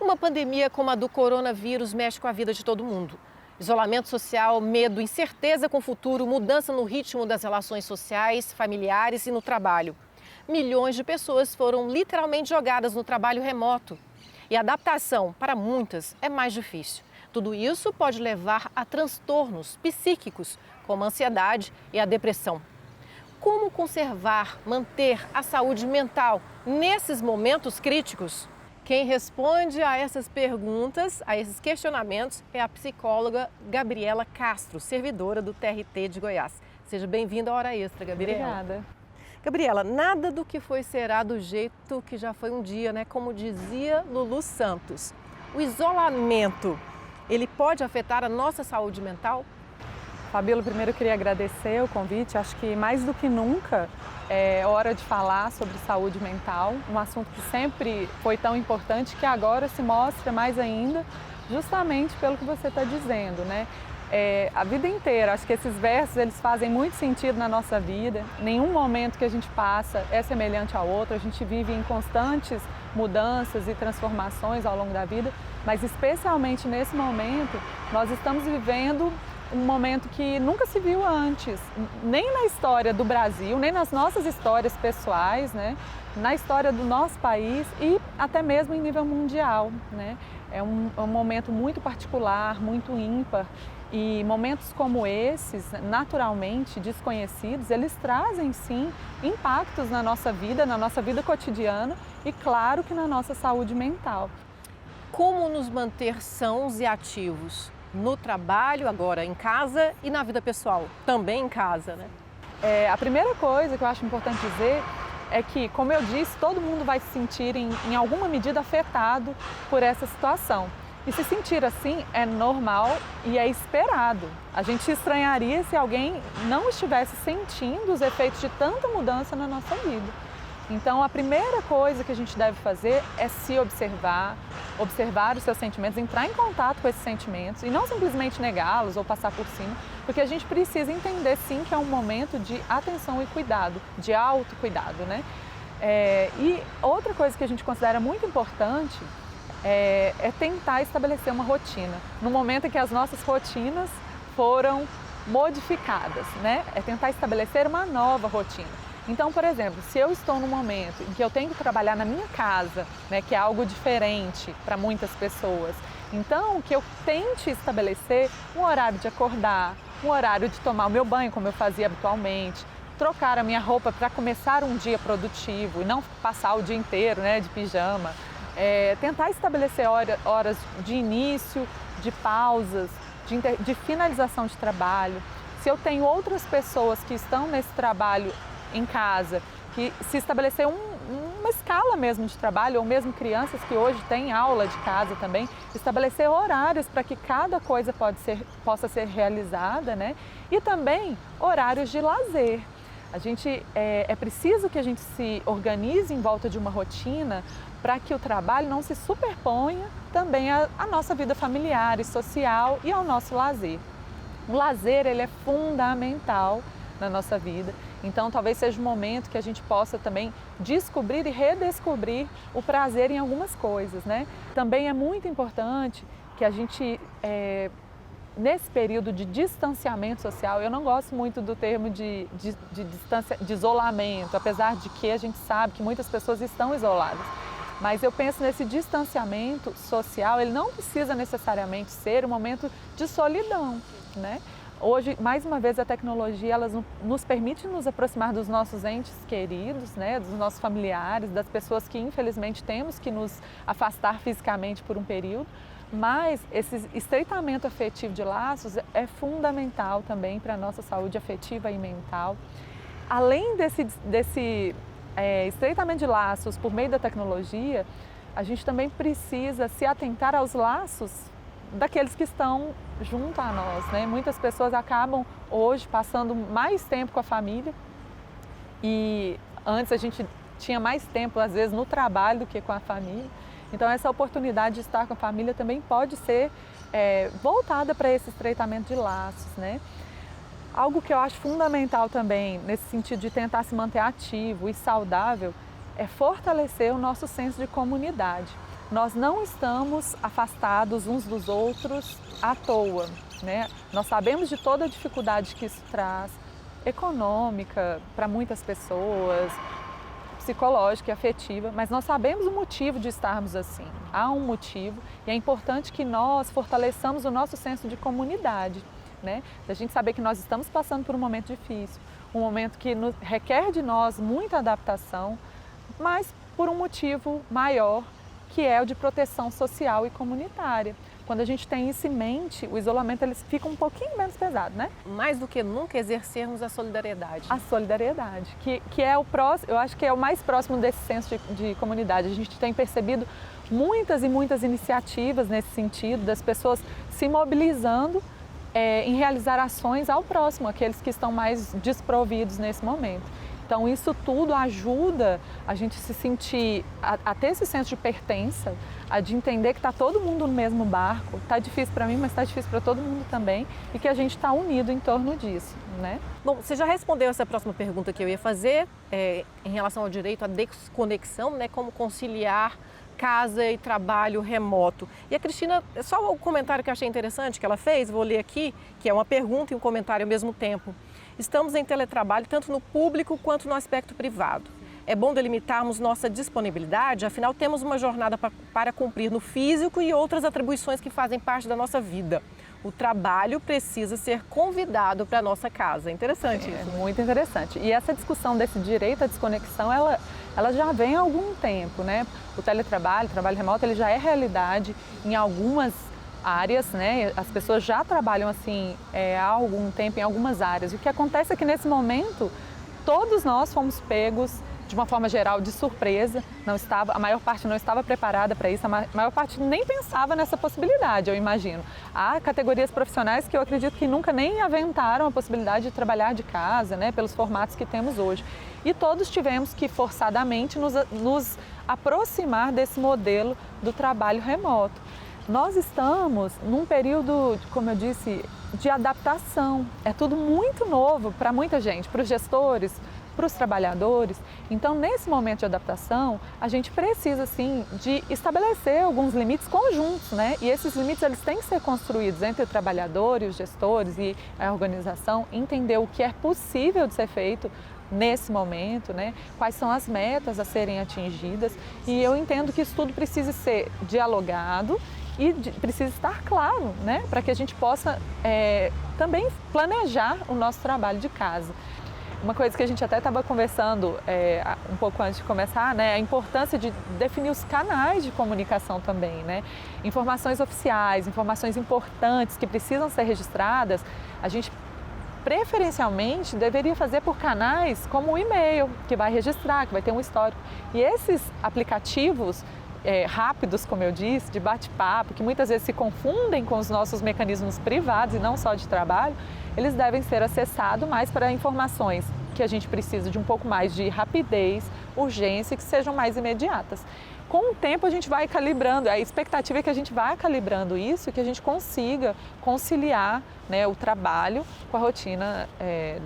Uma pandemia como a do coronavírus mexe com a vida de todo mundo. Isolamento social, medo, incerteza com o futuro, mudança no ritmo das relações sociais, familiares e no trabalho. Milhões de pessoas foram literalmente jogadas no trabalho remoto. E a adaptação, para muitas, é mais difícil. Tudo isso pode levar a transtornos psíquicos, como a ansiedade e a depressão. Como conservar, manter a saúde mental nesses momentos críticos? Quem responde a essas perguntas, a esses questionamentos, é a psicóloga Gabriela Castro, servidora do TRT de Goiás. Seja bem-vinda à Hora Extra, Gabriela. Obrigada. Gabriela, nada do que foi será do jeito que já foi um dia, né? Como dizia Lulu Santos. O isolamento, ele pode afetar a nossa saúde mental? Fabíola, primeiro eu queria agradecer o convite. Acho que mais do que nunca é hora de falar sobre saúde mental, um assunto que sempre foi tão importante que agora se mostra mais ainda, justamente pelo que você está dizendo, né? A vida inteira, acho que esses versos eles fazem muito sentido na nossa vida. Nenhum momento que a gente passa é semelhante ao outro, a gente vive em constantes mudanças e transformações ao longo da vida, mas especialmente nesse momento nós estamos vivendo um momento que nunca se viu antes, nem na história do Brasil, nem nas nossas histórias pessoais, né? Na história do nosso país e até mesmo em nível mundial, né? É um momento muito particular, muito ímpar, e momentos como esses, naturalmente desconhecidos, eles trazem sim impactos na nossa vida cotidiana e claro que na nossa saúde mental. Como nos manter sãos e ativos? No trabalho, agora em casa e na vida pessoal, também em casa, né? A primeira coisa que eu acho importante dizer é que, como eu disse, todo mundo vai se sentir em alguma medida afetado por essa situação. E se sentir assim é normal e é esperado. A gente estranharia se alguém não estivesse sentindo os efeitos de tanta mudança na nossa vida. Então, a primeira coisa que a gente deve fazer é se observar, observar os seus sentimentos, entrar em contato com esses sentimentos e não simplesmente negá-los ou passar por cima, porque a gente precisa entender sim que é um momento de atenção e cuidado, de autocuidado, né? E outra coisa que a gente considera muito importante é tentar estabelecer uma rotina, no momento em que as nossas rotinas foram modificadas, né? É tentar estabelecer uma nova rotina. Então, por exemplo, se eu estou num momento em que eu tenho que trabalhar na minha casa, né, que é algo diferente para muitas pessoas, então que eu tente estabelecer um horário de acordar, um horário de tomar o meu banho, como eu fazia habitualmente, trocar a minha roupa para começar um dia produtivo e não passar o dia inteiro, né, de pijama, tentar estabelecer horas de início, de pausas, de finalização de trabalho. Se eu tenho outras pessoas que estão nesse trabalho em casa, que se estabelecer uma escala mesmo de trabalho, ou mesmo crianças que hoje têm aula de casa também, estabelecer horários para que cada coisa possa ser realizada, né? E também horários de lazer. É preciso que a gente se organize em volta de uma rotina para que o trabalho não se superponha também à nossa vida familiar e social e ao nosso lazer. O lazer ele é fundamental na nossa vida. Então, talvez seja um momento que a gente possa também descobrir e redescobrir o prazer em algumas coisas, né? Também é muito importante que a gente, nesse período de distanciamento social, eu não gosto muito do termo de isolamento, apesar de que a gente sabe que muitas pessoas estão isoladas. Mas eu penso nesse distanciamento social, ele não precisa necessariamente ser um momento de solidão, né? Hoje, mais uma vez, a tecnologia ela nos permite nos aproximar dos nossos entes queridos, né, dos nossos familiares, das pessoas que infelizmente temos que nos afastar fisicamente por um período, mas esse estreitamento afetivo de laços é fundamental também para a nossa saúde afetiva e mental. Além desse estreitamento de laços por meio da tecnologia, a gente também precisa se atentar aos laços daqueles que estão junto a nós, né? Muitas pessoas acabam hoje passando mais tempo com a família e antes a gente tinha mais tempo às vezes no trabalho do que com a família. Então essa oportunidade de estar com a família também pode ser voltada para esse estreitamento de laços, né? Algo que eu acho fundamental também nesse sentido de tentar se manter ativo e saudável é fortalecer o nosso senso de comunidade. nós não estamos afastados uns dos outros à toa, né? Nós sabemos de toda a dificuldade que isso traz, econômica para muitas pessoas, psicológica e afetiva, mas nós sabemos o motivo de estarmos assim. Há um motivo e é importante que nós fortaleçamos o nosso senso de comunidade, né? Da gente saber que nós estamos passando por um momento difícil, um momento que requer de nós muita adaptação, mas por um motivo maior, que é o de proteção social e comunitária. Quando a gente tem isso em mente, o isolamento ele fica um pouquinho menos pesado, né? Mais do que nunca exercermos a solidariedade. A solidariedade, que é o próximo, eu acho que é o mais próximo desse senso de comunidade. A gente tem percebido muitas e muitas iniciativas nesse sentido, das pessoas se mobilizando em realizar ações ao próximo, aqueles que estão mais desprovidos nesse momento. Então isso tudo ajuda a gente se sentir, a ter esse senso de pertença, a de entender que está todo mundo no mesmo barco, está difícil para mim, mas está difícil para todo mundo também e que a gente está unido em torno disso, né? Bom, você já respondeu essa próxima pergunta que eu ia fazer em relação ao direito à desconexão, né? Como conciliar casa e trabalho remoto. E a Cristina, só o comentário que eu achei interessante que ela fez, vou ler aqui, que é uma pergunta e um comentário ao mesmo tempo. Estamos em teletrabalho tanto no público quanto no aspecto privado. É bom delimitarmos nossa disponibilidade, afinal temos uma jornada para cumprir no físico e outras atribuições que fazem parte da nossa vida. O trabalho precisa ser convidado para a nossa casa. Interessante isso. É muito interessante. E essa discussão desse direito à desconexão, ela já vem há algum tempo, né? O teletrabalho, o trabalho remoto, ele já é realidade em algumas áreas, né? As pessoas já trabalham assim há algum tempo em algumas áreas. O que acontece é que nesse momento todos nós fomos pegos de uma forma geral de surpresa. A maior parte não estava preparada para isso, a maior parte nem pensava nessa possibilidade, eu imagino. Há categorias profissionais que eu acredito que nunca nem aventaram a possibilidade de trabalhar de casa, né? Pelos formatos que temos hoje. E todos tivemos que forçadamente nos aproximar desse modelo do trabalho remoto. Nós estamos num período, como eu disse, de adaptação. É tudo muito novo para muita gente, para os gestores, para os trabalhadores. Então, nesse momento de adaptação, a gente precisa, sim, de estabelecer alguns limites conjuntos, né? E esses limites, eles têm que ser construídos entre o trabalhador e os gestores e a organização, entender o que é possível de ser feito nesse momento, né? Quais são as metas a serem atingidas. E eu entendo que isso tudo precisa ser dialogado e precisa estar claro, né? Para que a gente possa também planejar o nosso trabalho de casa. Uma coisa que a gente até estava conversando um pouco antes de começar, né? A importância de definir os canais de comunicação também, né? Informações oficiais, informações importantes que precisam ser registradas, a gente preferencialmente deveria fazer por canais como o e-mail, que vai registrar, que vai ter um histórico. E esses aplicativos rápidos, como eu disse, de bate-papo, que muitas vezes se confundem com os nossos mecanismos privados e não só de trabalho, eles devem ser acessados mais para informações que a gente precisa de um pouco mais de rapidez, urgência e que sejam mais imediatas. Com o tempo a gente vai calibrando, a expectativa é que a gente vá calibrando isso e que a gente consiga conciliar, né, o trabalho com a rotina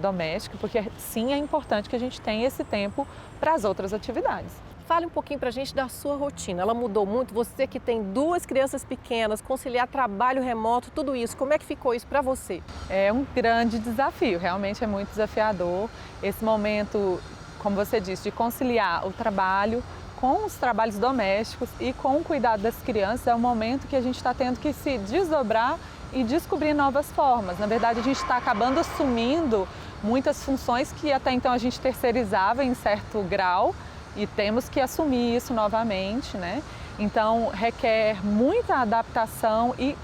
doméstica, porque sim, é importante que a gente tenha esse tempo para as outras atividades. Fale um pouquinho para a gente da sua rotina. Ela mudou muito? Você que tem 2 crianças pequenas, conciliar trabalho remoto, tudo isso, como é que ficou isso para você? É um grande desafio, realmente é muito desafiador. Esse momento, como você disse, de conciliar o trabalho com os trabalhos domésticos e com o cuidado das crianças, é um momento que a gente está tendo que se desdobrar e descobrir novas formas. Na verdade, a gente está acabando assumindo muitas funções que até então a gente terceirizava em certo grau, e temos que assumir isso novamente, né? Então, requer muita adaptação e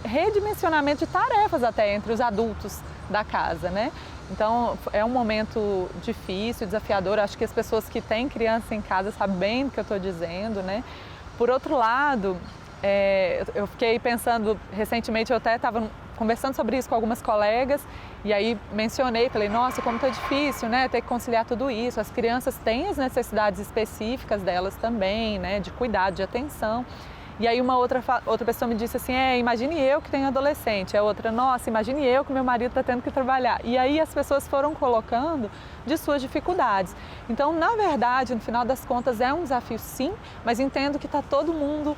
redimensionamento de tarefas até entre os adultos da casa, né? Então, é um momento difícil, desafiador. Acho que as pessoas que têm criança em casa sabem bem do que eu estou dizendo, né? Por outro lado, eu fiquei pensando, recentemente eu até estava conversando sobre isso com algumas colegas e aí mencionei, falei, nossa, como está difícil, né, ter que conciliar tudo isso. As crianças têm as necessidades específicas delas também, né, de cuidado, de atenção. E aí uma outra pessoa me disse assim, imagine eu que tenho adolescente. A outra, nossa, imagine eu que meu marido está tendo que trabalhar. E aí as pessoas foram colocando de suas dificuldades. Então, na verdade, no final das contas, é um desafio sim, mas entendo que está todo mundo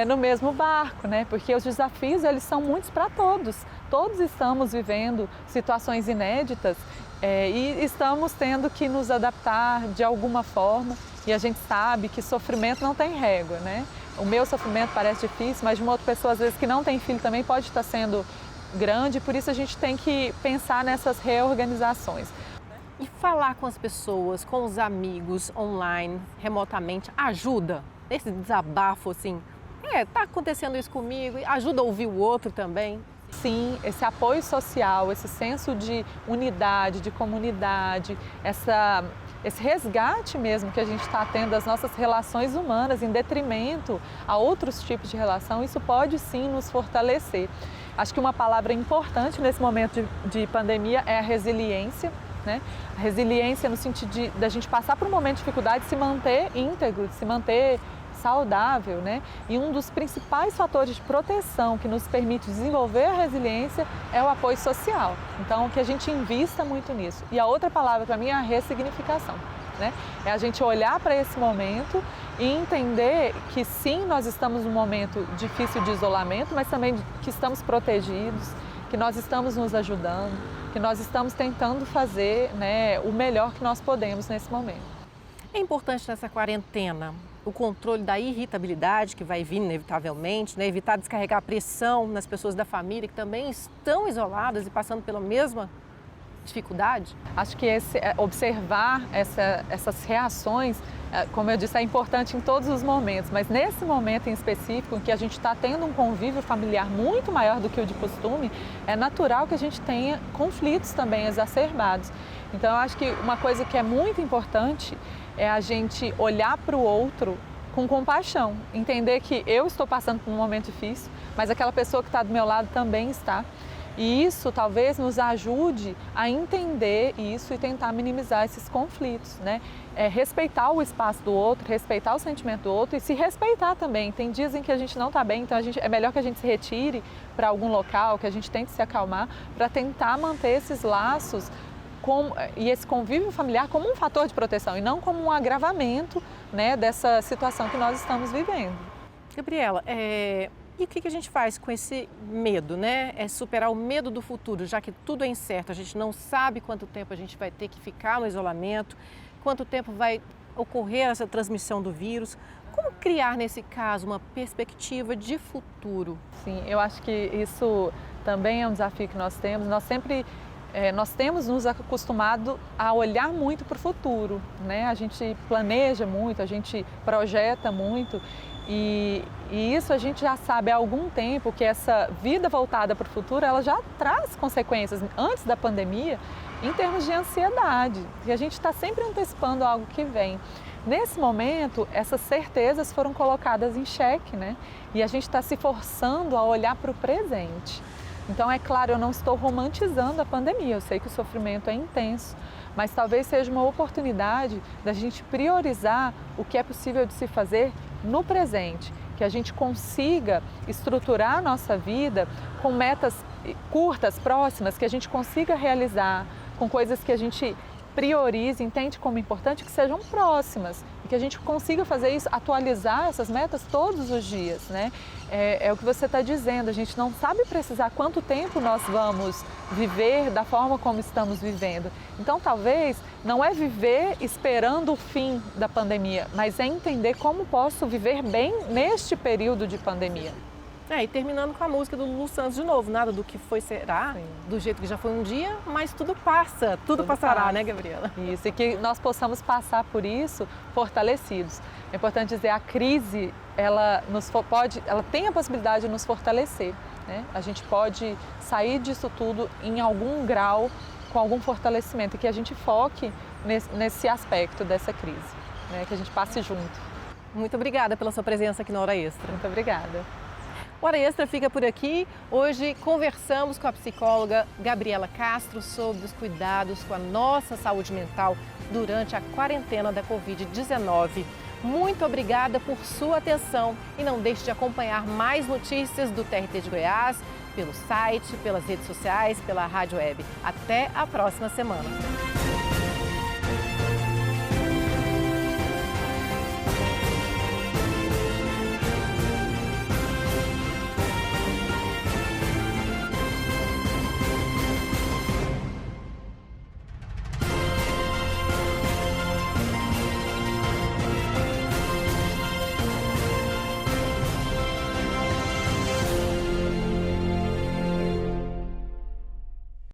no mesmo barco, né? Porque os desafios, eles são muitos para todos. Todos estamos vivendo situações inéditas e estamos tendo que nos adaptar de alguma forma. E a gente sabe que sofrimento não tem régua, né? O meu sofrimento parece difícil, mas de uma outra pessoa, às vezes, que não tem filho também pode estar sendo grande, por isso a gente tem que pensar nessas reorganizações. E falar com as pessoas, com os amigos, online, remotamente, ajuda? Esse desabafo, assim, tá acontecendo isso comigo, ajuda a ouvir o outro também? Sim, esse apoio social, esse senso de unidade, de comunidade, esse resgate mesmo que a gente está tendo das nossas relações humanas em detrimento a outros tipos de relação, isso pode sim nos fortalecer. Acho que uma palavra importante nesse momento de pandemia é a resiliência, né? A resiliência no sentido da gente passar por um momento de dificuldade e se manter íntegro, se manter saudável, né? E um dos principais fatores de proteção que nos permite desenvolver a resiliência é o apoio social. Então, que a gente invista muito nisso. E a outra palavra para mim é a ressignificação, né? É a gente olhar para esse momento e entender que sim, nós estamos num momento difícil de isolamento, mas também que estamos protegidos, que nós estamos nos ajudando, que nós estamos tentando fazer, né, o melhor que nós podemos nesse momento. É importante nessa quarentena o controle da irritabilidade que vai vir inevitavelmente, né? Evitar descarregar a pressão nas pessoas da família que também estão isoladas e passando pela mesma dificuldade? Acho que observar essas reações, como eu disse, é importante em todos os momentos, mas nesse momento em específico, em que a gente está tendo um convívio familiar muito maior do que o de costume, é natural que a gente tenha conflitos também exacerbados. Então, eu acho que uma coisa que é muito importante é a gente olhar para o outro com compaixão, entender que eu estou passando por um momento difícil, mas aquela pessoa que está do meu lado também está. E isso talvez nos ajude a entender isso e tentar minimizar esses conflitos, né? Respeitar o espaço do outro, respeitar o sentimento do outro e se respeitar também. Tem dias em que a gente não está bem, então é melhor que a gente se retire para algum local, que a gente tente se acalmar para tentar manter esses laços e esse convívio familiar como um fator de proteção e não como um agravamento, né, dessa situação que nós estamos vivendo. Gabriela, e o que a gente faz com esse medo, né? É superar o medo do futuro, já que tudo é incerto, a gente não sabe quanto tempo a gente vai ter que ficar no isolamento, quanto tempo vai ocorrer essa transmissão do vírus. Como criar, nesse caso, uma perspectiva de futuro? Sim, eu acho que isso também é um desafio que nós temos. Nós temos nos acostumado a olhar muito para o futuro, né? A gente planeja muito, a gente projeta muito e isso a gente já sabe há algum tempo que essa vida voltada para o futuro, ela já traz consequências antes da pandemia em termos de ansiedade, e a gente está sempre antecipando algo que vem. Nesse momento, essas certezas foram colocadas em xeque, né? E a gente está se forçando a olhar para o presente. Então, é claro, eu não estou romantizando a pandemia, eu sei que o sofrimento é intenso, mas talvez seja uma oportunidade da gente priorizar o que é possível de se fazer no presente, que a gente consiga estruturar a nossa vida com metas curtas, próximas, que a gente consiga realizar, com coisas que a gente priorize, entende como importante, que sejam próximas e que a gente consiga fazer isso, atualizar essas metas todos os dias, né? É o que você está dizendo, a gente não sabe precisar quanto tempo nós vamos viver da forma como estamos vivendo. Então, talvez, não é viver esperando o fim da pandemia, mas é entender como posso viver bem neste período de pandemia. E terminando com a música do Lulu Santos de novo, nada do que foi será, Sim. Do jeito que já foi um dia, mas tudo passa, tudo passará, passa. Né, Gabriela? Isso, e que nós possamos passar por isso fortalecidos. É importante dizer, a crise, ela tem a possibilidade de nos fortalecer, né? A gente pode sair disso tudo em algum grau, com algum fortalecimento, e que a gente foque nesse aspecto dessa crise, né? Que a gente passe junto. Muito obrigada pela sua presença aqui na Hora Extra. Muito obrigada. O Hora Extra fica por aqui. Hoje conversamos com a psicóloga Gabriela Castro sobre os cuidados com a nossa saúde mental durante a quarentena da Covid-19. Muito obrigada por sua atenção e não deixe de acompanhar mais notícias do TRT de Goiás pelo site, pelas redes sociais, pela rádio web. Até a próxima semana.